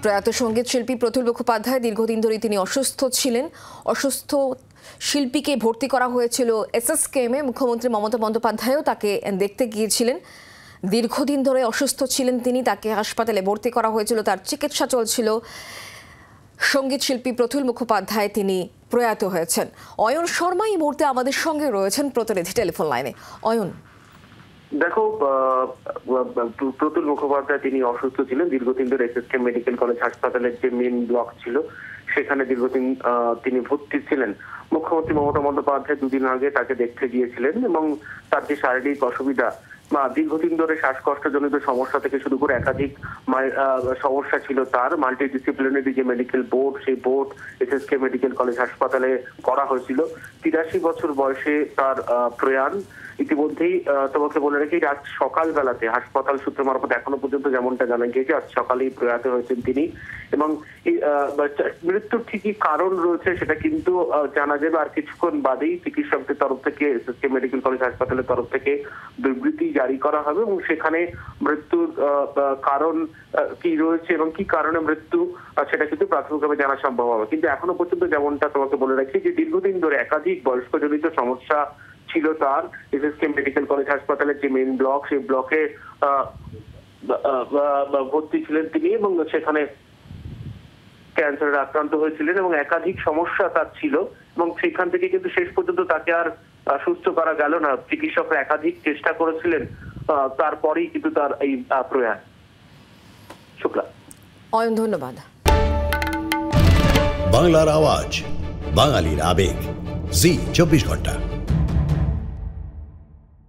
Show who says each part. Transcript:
Speaker 1: প্রয়াত সঙ্গীত শিল্পী প্রতুল মুখোপাধ্যায় দীর্ঘদিন ধরে তিনি অসুস্থ ছিলেন। অসুস্থ শিল্পীকে ভর্তি করা হয়েছিল এসএসকেএমে। মুখ্যমন্ত্রী মমতা বন্দ্যোপাধ্যায়ও তাকে দেখতে গিয়েছিলেন। দীর্ঘদিন ধরে অসুস্থ ছিলেন তিনি, তাকে হাসপাতালে ভর্তি করা হয়েছিল, তার চিকিৎসা চলছিল। সঙ্গীত শিল্পী প্রতুল মুখোপাধ্যায় তিনি প্রয়াত হয়েছেন। অয়ন শর্মা এই মুহূর্তে আমাদের সঙ্গে রয়েছেন প্রতিনিধি টেলিফোন লাইনে। অয়ন,
Speaker 2: দেখো, প্রতুল মুখোপাধ্যায় তিনি অসুস্থ ছিলেন দীর্ঘদিন ধরে। এসএসকেএম মেডিকেল কলেজ হাসপাতালের যে মেন ব্লক ছিল সেখানে দীর্ঘদিন তিনি ভর্তি ছিলেন। মুখ্যমন্ত্রী মমতা বন্দ্যোপাধ্যায় দুদিন আগে তাকে দেখতে গিয়েছিলেন এবং তার যে শারীরিক অসুবিধা বা দীর্ঘদিন ধরে শ্বাসকষ্টজনিত সমস্যা থেকে শুরু করে একাধিক সমস্যা ছিল তার, মাল্টিডিসিপ্লিনারি যে মেডিকেল বোর্ড, সেই বোর্ড এসএসকেএম মেডিকেল কলেজ হাসপাতালে করা হয়েছিল। 83 বছর বয়সে তার প্রয়াণ। ইতিমধ্যেই তোমাকে বলে রাখি, আজ সকালবেলাতে হাসপাতাল সূত্র মারফত এখনো পর্যন্ত যেমনটা জানা গিয়েছে, আজ সকালেই প্রয়াত হয়েছেন তিনি। এবং মৃত্যুর ঠিকই কারণ রয়েছে সেটা কিন্তু জানা যাবে আর কিছুক্ষণ বাদেই। চিকিৎসকদের তরফ থেকে, এসএসকেএম মেডিকেল কলেজ হাসপাতালের তরফ থেকে বিবৃতি জারি করা হবে এবং সেখানে মৃত্যুর কারণ কি রয়েছে এবং কি কারণে মৃত্যু সেটা কিন্তু প্রাথমিকভাবে জানা সম্ভব হবে। কিন্তু এখনো পর্যন্ত যেমনটা তোমাকে বলে রাখি যে দীর্ঘদিন ধরে একাধিক বয়স্কজনিত সমস্যা ছিল তার। এসএসকেএম মেডিকেল কলেজ হাসপাতালের যে মেইন ব্লক, সেই ব্লকে ভর্তি ছিলেন তিনি এবং সেখানে ক্যান্সারে আক্রান্ত হয়েছিলেন এবং একাধিক সমস্যা তার ছিল এবং সেখান থেকে কিন্তু শেষ পর্যন্ত তাকে আর সুস্থ করা গেল না। চিকিৎসকরা একাধিক চেষ্টা করেছিলেন, তারপরেই কিন্তু তার এই প্রয়াণ। শুক্লা।
Speaker 1: অয়ন, ধন্যবাদ।
Speaker 3: বাংলার আওয়াজ, বাঙালির আবেগ, জি 24 ঘন্টা।